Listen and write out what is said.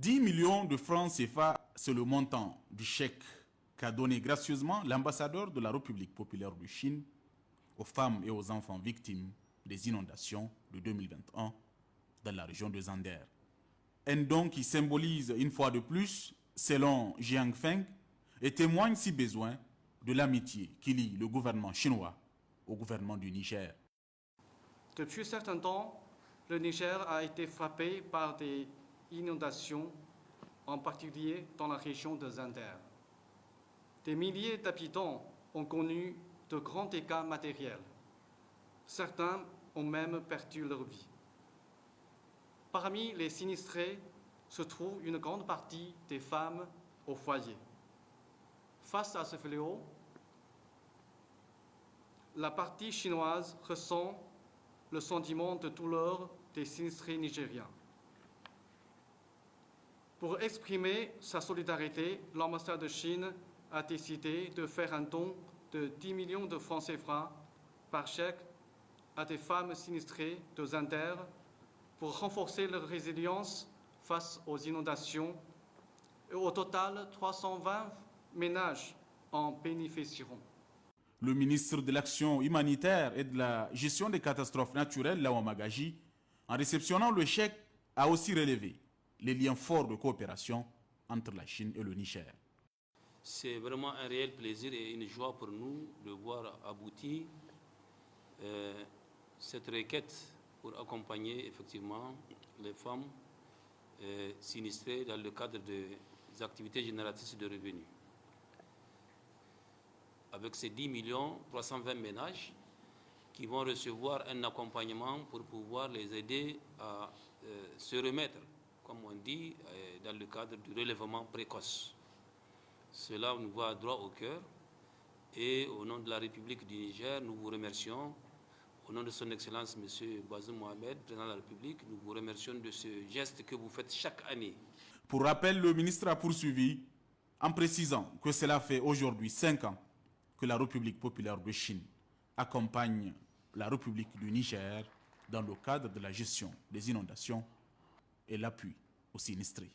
10 millions de francs CFA, c'est le montant du chèque qu'a donné gracieusement l'ambassadeur de la République populaire de Chine aux femmes et aux enfants victimes des inondations de 2021 dans la région de Zander. Un don qui symbolise une fois de plus, selon Jiang Feng, et témoigne si besoin de l'amitié qui lie le gouvernement chinois au gouvernement du Niger. Depuis certains temps, le Niger a été frappé par des inondations, en particulier dans la région de Zander. Des milliers d'habitants ont connu de grands dégâts matériels. Certains ont même perdu leur vie. Parmi les sinistrés se trouve une grande partie des femmes au foyer. Face à ce fléau, la partie chinoise ressent le sentiment de douleur des sinistrés nigériens. Pour exprimer sa solidarité, l'ambassade de Chine a décidé de faire un don de 10 millions de francs CFA par chèque à des femmes sinistrées de Zander pour renforcer leur résilience face aux inondations. Et au total, 320 ménages en bénéficieront. Le ministre de l'Action humanitaire et de la gestion des catastrophes naturelles, Lawa Magaji, en réceptionnant le chèque, a aussi relevé les liens forts de coopération entre la Chine et le Niger. C'est vraiment un réel plaisir et une joie pour nous de voir aboutir cette requête pour accompagner effectivement les femmes sinistrées dans le cadre des activités génératrices de revenus. Avec ces 10 millions, 320 ménages qui vont recevoir un accompagnement pour pouvoir les aider à se remettre, comme on dit, dans le cadre du relèvement précoce. Cela nous va droit au cœur et au nom de la République du Niger, nous vous remercions. Au nom de son Excellence, M. Bazoum Mohamed, président de la République, nous vous remercions de ce geste que vous faites chaque année. Pour rappel, le ministre a poursuivi en précisant que cela fait aujourd'hui 5 ans que la République populaire de Chine accompagne la République du Niger dans le cadre de la gestion des inondations et l'appui aux sinistrés.